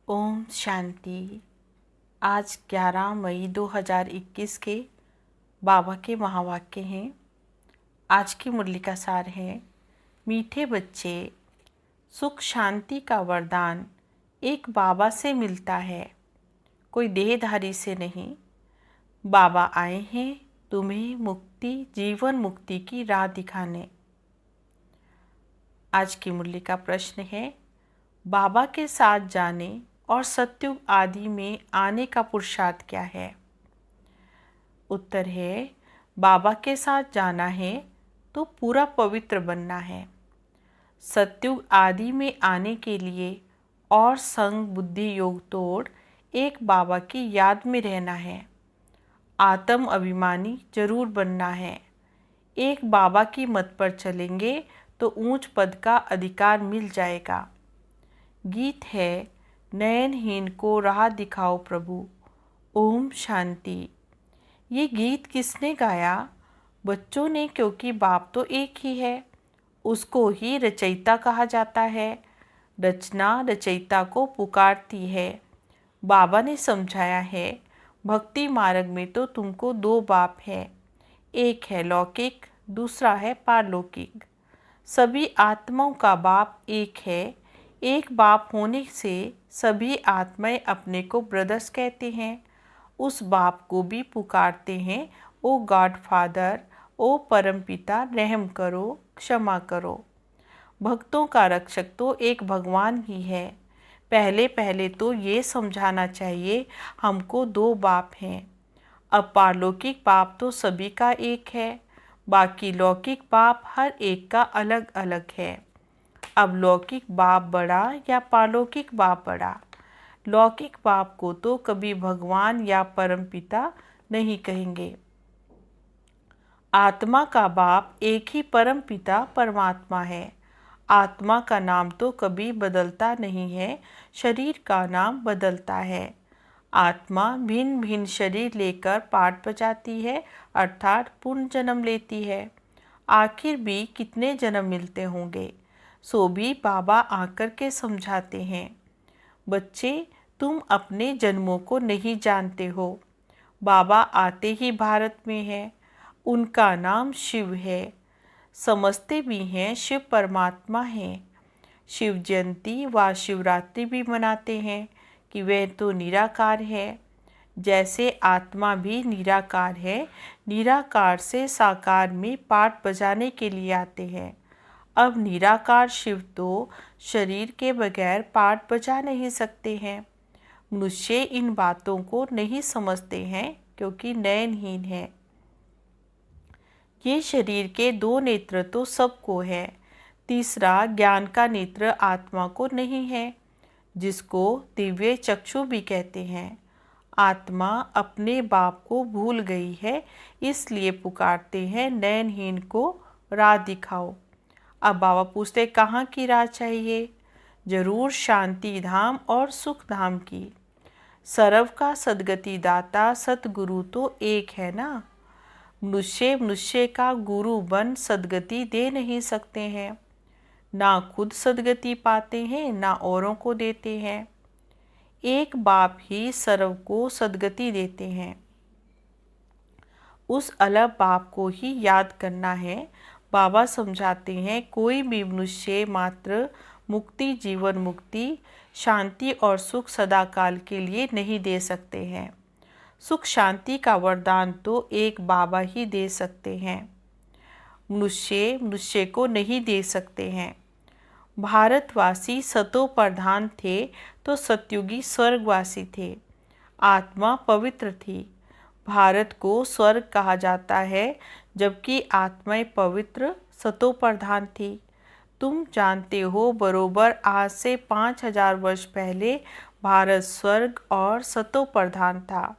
ओम शांति। आज 11 मई 2021 के बाबा के महावाक्य हैं। आज की मुरली का सार है, मीठे बच्चे, सुख शांति का वरदान एक बाबा से मिलता है, कोई देहधारी से नहीं। बाबा आए हैं तुम्हें मुक्ति, जीवन मुक्ति की राह दिखाने। आज की मुरली का प्रश्न है, बाबा के साथ जाने और सत्युग आदि में आने का पुरुषार्थ क्या है? उत्तर है, बाबा के साथ जाना है तो पूरा पवित्र बनना है। सत्युग आदि में आने के लिए और संग बुद्धि योग तोड़ एक बाबा की याद में रहना है। आत्म अभिमानी जरूर बनना है। एक बाबा की मत पर चलेंगे तो ऊंच पद का अधिकार मिल जाएगा। गीत है, नयनहीन को राह दिखाओ प्रभु, ओम शांति। ये गीत किसने गाया? बच्चों ने, क्योंकि बाप तो एक ही है, उसको ही रचयिता कहा जाता है। रचना रचयिता को पुकारती है। बाबा ने समझाया है, भक्ति मार्ग में तो तुमको दो बाप है, एक है लौकिक, दूसरा है पारलौकिक। सभी आत्माओं का बाप एक है। एक बाप होने से सभी आत्माएं अपने को ब्रदर्स कहते हैं। उस बाप को भी पुकारते हैं, ओ गॉड फादर, ओ परमपिता, रहम करो, क्षमा करो। भक्तों का रक्षक तो एक भगवान ही है। पहले पहले तो ये समझाना चाहिए, हमको दो बाप हैं। अब पारलौकिक बाप तो सभी का एक है, बाकी लौकिक बाप हर एक का अलग अलग है। अब लौकिक बाप बड़ा या पारलौकिक बाप बड़ा? लौकिक बाप को तो कभी भगवान या परमपिता नहीं कहेंगे। आत्मा का बाप एक ही परमपिता परमात्मा है। आत्मा का नाम तो कभी बदलता नहीं है, शरीर का नाम बदलता है। आत्मा भिन्न भिन्न शरीर लेकर पाठ बजाती है, अर्थात पुनर्जन्म लेती है। आखिर भी कितने जन्म मिलते होंगे, सो भी बाबा आकर के समझाते हैं। बच्चे, तुम अपने जन्मों को नहीं जानते हो। बाबा आते ही भारत में है। उनका नाम शिव है। समझते भी हैं शिव परमात्मा हैं। शिव जयंती व शिवरात्रि भी मनाते हैं कि वह तो निराकार है। जैसे आत्मा भी निराकार है, निराकार से साकार में पाठ बजाने के लिए आते हैं। अब निराकार शिव तो शरीर के बगैर पाठ बजा नहीं सकते हैं। मनुष्य इन बातों को नहीं समझते हैं क्योंकि नयनहीन है। ये शरीर के दो नेत्र तो सबको है, तीसरा ज्ञान का नेत्र आत्मा को नहीं है, जिसको दिव्य चक्षु भी कहते हैं। आत्मा अपने बाप को भूल गई है, इसलिए पुकारते हैं नयनहीन को राह दिखाओ। अब बाबा पूछते, कहाँ की राह चाहिए? जरूर शांति धाम और सुख धाम की। सर्व का सदगति दाता सतगुरु तो एक है ना। मनुष्य मनुष्य का गुरु बन सदगति दे नहीं सकते हैं। ना खुद सदगति पाते हैं, ना औरों को देते हैं। एक बाप ही सर्व को सदगति देते हैं। उस अलग बाप को ही याद करना है। बाबा समझाते हैं, कोई भी मनुष्य मात्र मुक्ति, जीवन मुक्ति, शांति और सुख सदाकाल के लिए नहीं दे सकते हैं। सुख शांति का वरदान तो एक बाबा ही दे सकते हैं। मनुष्य मनुष्य को नहीं दे सकते हैं। भारतवासी सतो प्रधान थे तो सतयुगी स्वर्गवासी थे। आत्मा पवित्र थी। भारत को स्वर्ग कहा जाता है, जबकि आत्माएं पवित्र सतो प्रधान थी। तुम जानते हो, बरोबर आज से 5000 वर्ष पहले भारत स्वर्ग और सतो प्रधान था।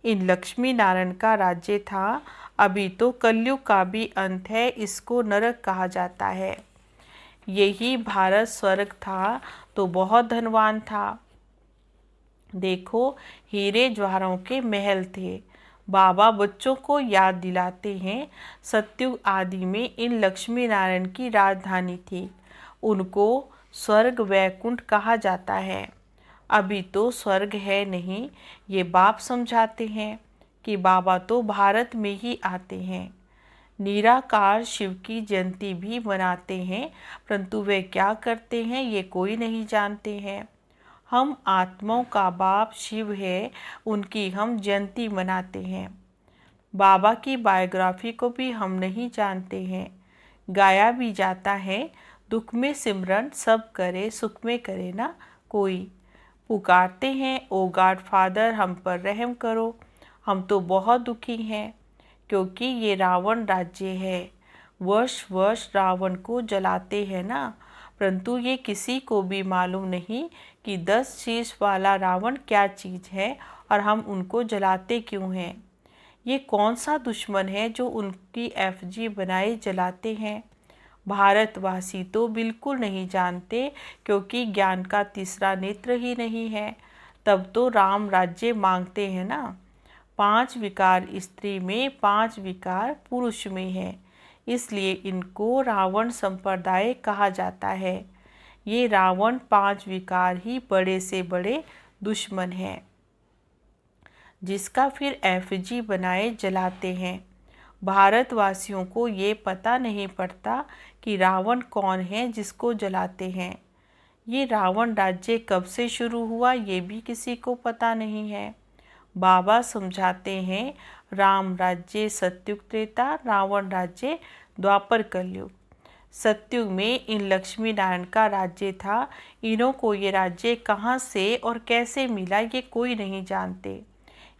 इन लक्ष्मी नारायण का राज्य था। अभी तो कलयुग का भी अंत है, इसको नरक कहा जाता है। यही भारत स्वर्ग था तो बहुत धनवान था। देखो, हीरे जवाहरों के महल थे। बाबा बच्चों को याद दिलाते हैं, सतयुग आदि में इन लक्ष्मी नारायण की राजधानी थी। उनको स्वर्ग वैकुंठ कहा जाता है। अभी तो स्वर्ग है नहीं, ये बाप समझाते हैं कि बाबा तो भारत में ही आते हैं। निराकार शिव की जयंती भी मनाते हैं, परंतु वे क्या करते हैं ये कोई नहीं जानते हैं। हम आत्माओं का बाप शिव है, उनकी हम जयंती मनाते हैं। बाबा की बायोग्राफी को भी हम नहीं जानते हैं। गाया भी जाता है, दुख में सिमरन सब करे, सुख में करे ना कोई। पुकारते हैं, ओ गॉड फादर हम पर रहम करो, हम तो बहुत दुखी हैं क्योंकि ये रावण राज्य है। वर्ष वर्ष रावण को जलाते हैं ना, परंतु ये किसी को भी मालूम नहीं कि 10 शीश वाला रावण क्या चीज़ है और हम उनको जलाते क्यों हैं। ये कौन सा दुश्मन है जो उनकी एफजी बनाए जलाते हैं। भारतवासी तो बिल्कुल नहीं जानते क्योंकि ज्ञान का तीसरा नेत्र ही नहीं है। तब तो राम राज्य मांगते हैं ना। 5 विकार स्त्री में, 5 विकार पुरुष में है, इसलिए इनको रावण संप्रदाय कहा जाता है। ये रावण 5 विकार ही बड़े से बड़े दुश्मन हैं, जिसका फिर एफजी बनाए जलाते हैं। भारतवासियों को ये पता नहीं पड़ता कि रावण कौन है जिसको जलाते हैं। ये रावण राज्य कब से शुरू हुआ ये भी किसी को पता नहीं है। बाबा समझाते हैं राम राज्य सतयुग त्रेता, रावण राज्य द्वापर कलयुग। सतयुग में इन लक्ष्मी नारायण का राज्य था। इन्हों को ये राज्य कहाँ से और कैसे मिला ये कोई नहीं जानते।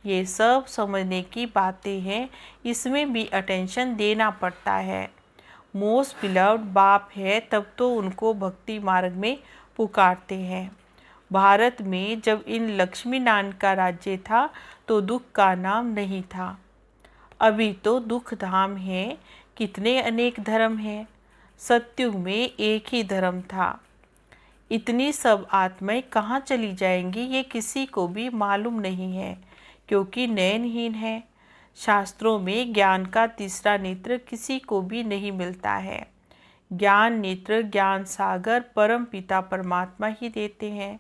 ये सब समझने की बातें हैं, इसमें भी अटेंशन देना पड़ता है। मोस्ट बिलव्ड बाप है तब तो उनको भक्ति मार्ग में पुकारते हैं। भारत में जब इन लक्ष्मी नारायण का राज्य था तो दुख का नाम नहीं था। अभी तो दुख धाम है, कितने अनेक धर्म हैं। सतयुग में एक ही धर्म था। इतनी सब आत्माएं कहाँ चली जाएंगी ये किसी को भी मालूम नहीं है क्योंकि नयनहीन है। शास्त्रों में ज्ञान का तीसरा नेत्र किसी को भी नहीं मिलता है। ज्ञान नेत्र ज्ञान सागर परम पिता परमात्मा ही देते हैं।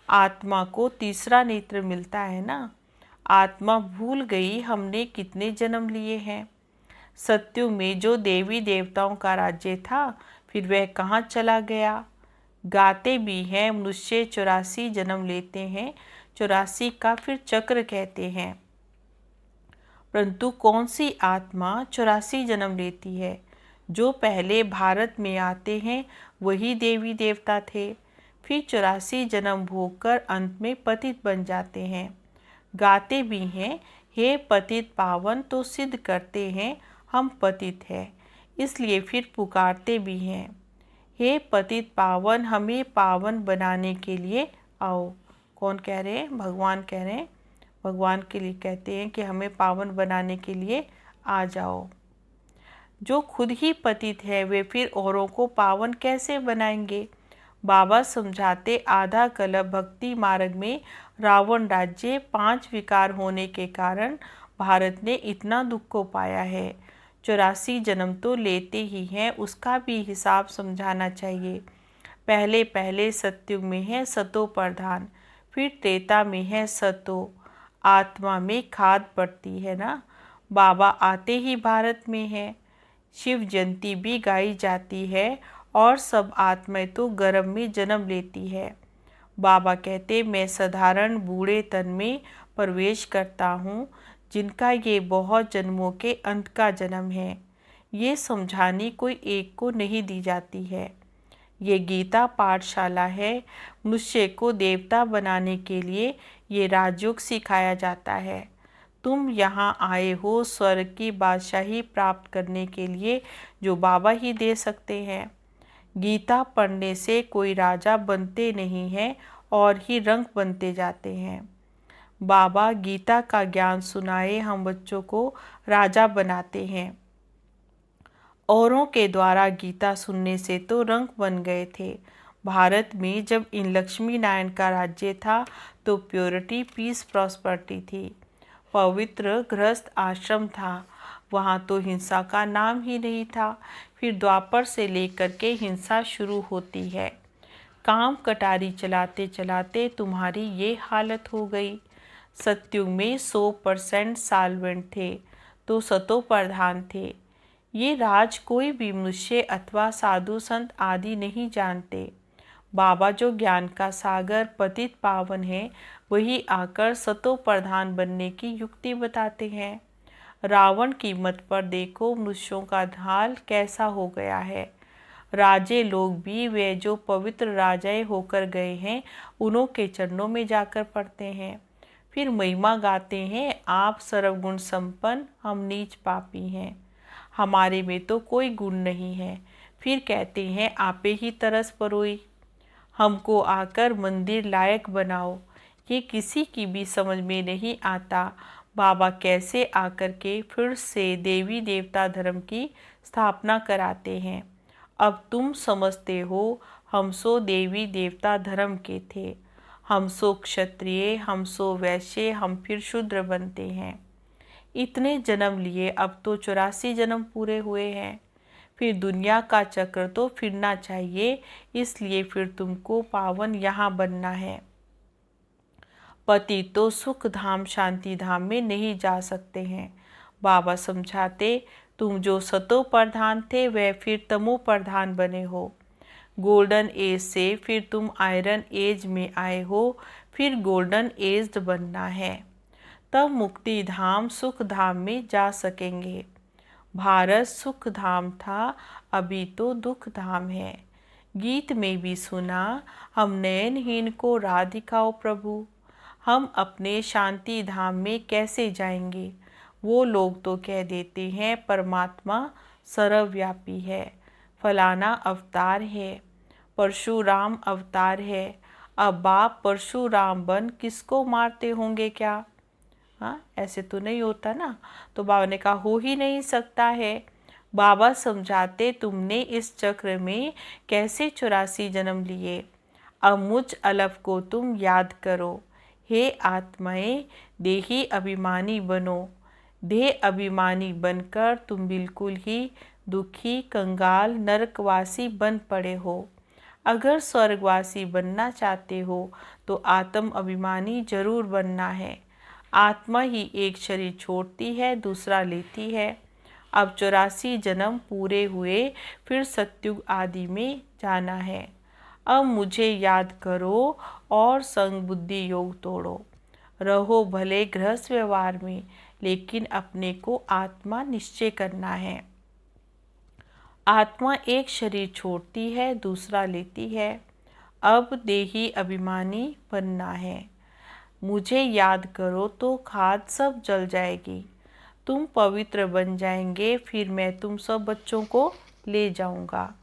आत्मा को तीसरा नेत्र मिलता है ना। आत्मा भूल गई हमने कितने जन्म लिए हैं। सत्युग में जो देवी देवताओं का राज्य था फिर वह कहाँ चला गया। गाते भी हैं मनुष्य 84 जन्म लेते हैं, 84 का फिर चक्र कहते हैं। परंतु कौन सी आत्मा 84 जन्म लेती है। जो पहले भारत में आते हैं वही देवी देवता थे, फिर 84 जन्म भोग कर अंत में पतित बन जाते हैं। गाते भी हैं हे पतित पावन, तो सिद्ध करते हैं हम पतित हैं, इसलिए फिर पुकारते भी हैं हे पतित पावन हमें पावन बनाने के लिए आओ। कौन कह रहे हैं? भगवान कह रहे हैं। भगवान के लिए कहते हैं कि हमें पावन बनाने के लिए आ जाओ। जो खुद ही पतित है वे फिर औरों को पावन कैसे बनाएंगे। बाबा समझाते आधा कल्प भक्ति मार्ग में रावण राज्य 5 विकार होने के कारण भारत ने इतना दुख को पाया है। 84 जन्म तो लेते ही हैं, उसका भी हिसाब समझाना चाहिए। पहले पहले सतयुग में है सतो प्रधान, फिर त्रेता में है सतो। आत्मा में खाद पड़ती है ना। बाबा आते ही भारत में है। शिव जयंती भी गाई जाती है और सब आत्माएं तो गर्भ में जन्म लेती है। बाबा कहते मैं साधारण बूढ़े तन में प्रवेश करता हूँ जिनका ये बहुत जन्मों के अंत का जन्म है। ये समझानी कोई एक को नहीं दी जाती है। ये गीता पाठशाला है। मनुष्य को देवता बनाने के लिए ये राजयोग सिखाया जाता है। तुम यहाँ आए हो स्वर्ग की बादशाही प्राप्त करने के लिए जो बाबा ही दे सकते हैं। गीता पढ़ने से कोई राजा बनते नहीं हैं और ही रंक बनते जाते हैं। बाबा गीता का ज्ञान सुनाए हम बच्चों को राजा बनाते हैं। औरों के द्वारा गीता सुनने से तो रंक बन गए थे। भारत में जब इन लक्ष्मी नारायण का राज्य था तो प्योरिटी पीस प्रॉस्पर्टी थी। पवित्र गृहस्थ आश्रम था, वहाँ तो हिंसा का नाम ही नहीं था। फिर द्वापर से लेकर के हिंसा शुरू होती है। काम कटारी चलाते चलाते तुम्हारी ये हालत हो गई। सत्युग में 100% साल्वेंट थे तो सतो प्रधान थे। ये राज कोई भी मनुष्य अथवा साधु संत आदि नहीं जानते। बाबा जो ज्ञान का सागर पतित पावन है, वही आकर सतो प्रधान बनने की युक्ति बताते हैं। रावण की मत पर देखो मनुष्यों का हाल कैसा हो गया है। राजे लोग भी वे जो पवित्र राजाएं होकर गए हैं, उन्हों के चरणों में जाकर पड़ते हैं। फिर महिमा गाते हैं, आप सर्वगुण संपन्न, हम नीच पापी हैं, हमारे में तो कोई गुण नहीं है। फिर कहते हैं, आपे ही तरस परोई, हमको आकर मंदिर लायक बनाओ। ये किसी की भी समझ में नहीं आता। बाबा कैसे आकर के फिर से देवी देवता धर्म की स्थापना कराते हैं। अब तुम समझते हो, हम सो देवी देवता धर्म के थे, हम सो क्षत्रिय, हम सो वैश्य, हम फिर शूद्र बनते हैं। इतने जन्म लिए, अब तो 84 जन्म पूरे हुए हैं। फिर दुनिया का चक्र तो फिरना चाहिए, इसलिए फिर तुमको पावन यहाँ बनना है। पति तो सुख धाम शांति धाम में नहीं जा सकते हैं। बाबा समझाते, तुम जो सतो प्रधान थे वह फिर तमो प्रधान बने हो। गोल्डन एज से फिर तुम आयरन एज में आए हो, फिर गोल्डन एज बनना है, तब मुक्ति धाम सुख धाम में जा सकेंगे। भारत सुख धाम था, अभी तो दुख धाम है। गीत में भी सुना, हम नयनहीन को राह दिखाओ प्रभु, हम अपने शांति धाम में कैसे जाएंगे। वो लोग तो कह देते हैं परमात्मा सर्वव्यापी है, फलाना अवतार है, परशुराम अवतार है। अब बाप परशुराम बन किसको मारते होंगे क्या? हाँ, ऐसे तो नहीं होता ना। तो बाबा ने कहा, हो ही नहीं सकता है। बाबा समझाते, तुमने इस चक्र में कैसे 84 जन्म लिए। अब मुझ अलफ को तुम याद करो। हे आत्माएं, देही अभिमानी बनो। देह अभिमानी बनकर तुम बिल्कुल ही दुखी, कंगाल, नरकवासी बन पड़े हो। अगर स्वर्गवासी बनना चाहते हो तो आत्म अभिमानी जरूर बनना है। आत्मा ही एक शरीर छोड़ती है, दूसरा लेती है। अब 84 जन्म पूरे हुए, फिर सत्युग आदि में जाना है। अब मुझे याद करो और संग बुद्धि योग तोड़ो। रहो भले गृहस्थ व्यवहार में, लेकिन अपने को आत्मा निश्चय करना है। आत्मा एक शरीर छोड़ती है, दूसरा लेती है। अब देही अभिमानी बनना है। मुझे याद करो तो खाद सब जल जाएगी, तुम पवित्र बन जाएंगे, फिर मैं तुम सब बच्चों को ले जाऊंगा।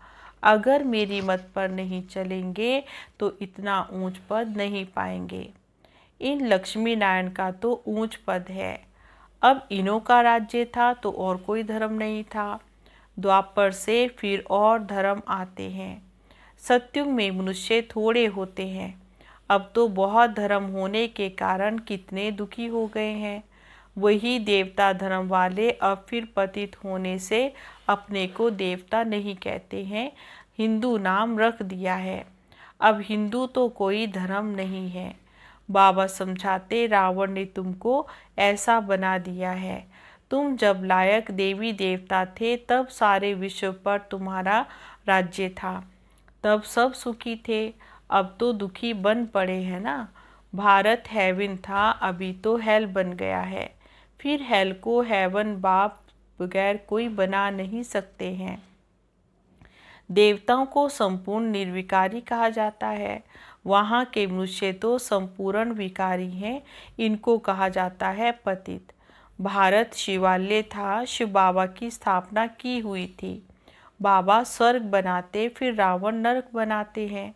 अगर मेरी मत पर नहीं चलेंगे तो इतना ऊंच पद नहीं पाएंगे। इन लक्ष्मी नारायण का तो ऊंच पद है। अब इन्हों का राज्य था तो और कोई धर्म नहीं था। द्वापर से फिर और धर्म आते हैं। सत्युग में मनुष्य थोड़े होते हैं। अब तो बहुत धर्म होने के कारण कितने दुखी हो गए हैं। वही देवता धर्म वाले अब फिर पतित होने से अपने को देवता नहीं कहते हैं, हिंदू नाम रख दिया है। अब हिंदू तो कोई धर्म नहीं है। बाबा समझाते, रावण ने तुमको ऐसा बना दिया है। तुम जब लायक देवी देवता थे तब सारे विश्व पर तुम्हारा राज्य था, तब सब सुखी थे। अब तो दुखी बन पड़े हैं ना। भारत हेवन था, अभी तो हेल बन गया है। फिर हेल को हेवन बाप बगैर कोई बना नहीं सकते हैं। देवताओं को संपूर्ण निर्विकारी कहा जाता है। वहाँ के मनुष्य तो संपूर्ण विकारी हैं, इनको कहा जाता है पतित। भारत शिवालय था, शिव बाबा की स्थापना की हुई थी। बाबा स्वर्ग बनाते, फिर रावण नरक बनाते हैं।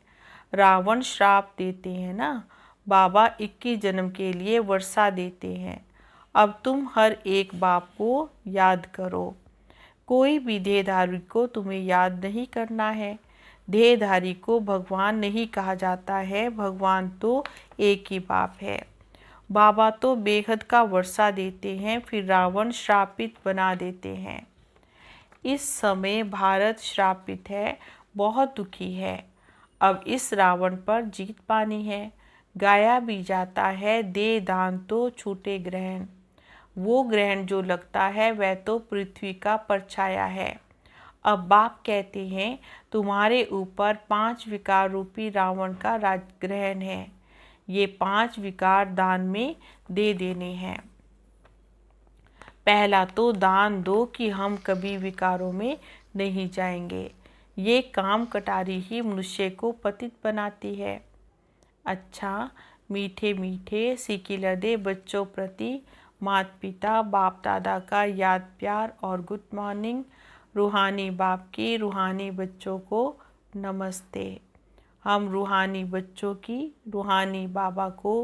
रावण श्राप देते हैं ना, बाबा 21 जन्म के लिए वर्षा देते हैं। अब तुम हर एक बाप को याद करो। कोई भी देहधारी को तुम्हें याद नहीं करना है। देहधारी को भगवान नहीं कहा जाता है, भगवान तो एक ही बाप है। बाबा तो बेहद का वर्षा देते हैं, फिर रावण श्रापित बना देते हैं। इस समय भारत श्रापित है, बहुत दुखी है। अब इस रावण पर जीत पानी है। गाया भी जाता है, दे दान तो छूटे ग्रहण। वो ग्रहण जो लगता है वह तो पृथ्वी का परछाया है। अब बाप कहते हैं, तुम्हारे ऊपर 5 विकार रूपी रावण का राजग्रहण है। ये 5 विकार दान में दे देने हैं। पहला तो दान दो कि हम कभी विकारों में नहीं जाएंगे। ये काम कटारी ही मनुष्य को पतित बनाती है। अच्छा, मीठे मीठे सिकिलदे बच्चों प्रति माता पिता बाप दादा का याद प्यार और गुड मॉर्निंग। रूहानी बाप की रूहानी बच्चों को नमस्ते। हम रूहानी बच्चों की रूहानी बाबा को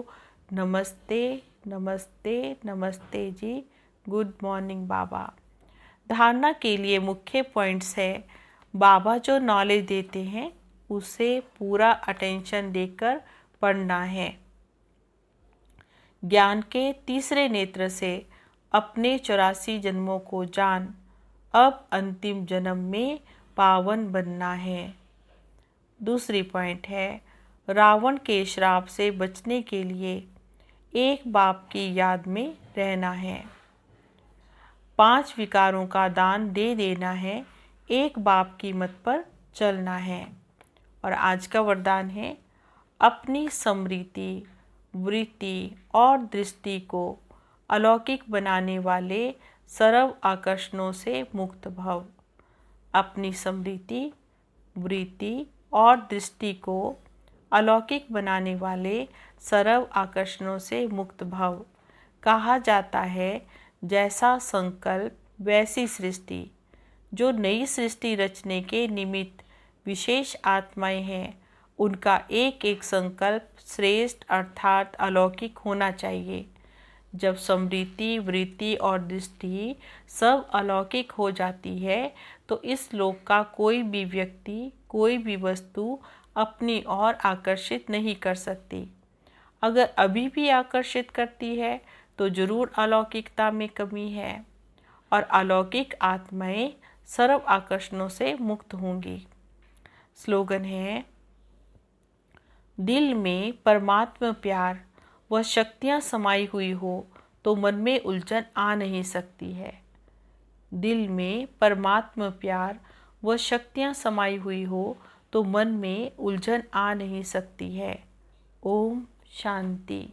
नमस्ते नमस्ते नमस्ते जी। गुड मॉर्निंग बाबा। धारणा के लिए मुख्य पॉइंट्स है, बाबा जो नॉलेज देते हैं उसे पूरा अटेंशन देकर पढ़ना है। ज्ञान के तीसरे नेत्र से अपने 84 जन्मों को जान, अब अंतिम जन्म में पावन बनना है। दूसरी पॉइंट है, रावण के श्राप से बचने के लिए एक बाप की याद में रहना है। 5 विकारों का दान दे देना है, एक बाप की मत पर चलना है। और आज का वरदान है, अपनी स्मृति, वृत्ति और दृष्टि को अलौकिक बनाने वाले सर्व आकर्षणों से मुक्त भव। अपनी स्मृति, वृत्ति और दृष्टि को अलौकिक बनाने वाले सर्व आकर्षणों से मुक्त भव। कहा जाता है, जैसा संकल्प वैसी सृष्टि। जो नई सृष्टि रचने के निमित्त विशेष आत्माएं हैं, उनका एक एक संकल्प श्रेष्ठ अर्थात अलौकिक होना चाहिए। जब स्मृति, वृत्ति और दृष्टि सब अलौकिक हो जाती है, तो इस लोक का कोई भी व्यक्ति, कोई भी वस्तु अपनी ओर आकर्षित नहीं कर सकती। अगर अभी भी आकर्षित करती है तो जरूर अलौकिकता में कमी है, और अलौकिक आत्माएं सर्व आकर्षणों से मुक्त होंगी। स्लोगन है, दिल में परमात्मा प्यार व शक्तियाँ समाई हुई हो तो मन में उलझन आ नहीं सकती है। दिल में परमात्मा प्यार व शक्तियाँ समाई हुई हो तो मन में उलझन आ नहीं सकती है। ओम शांति।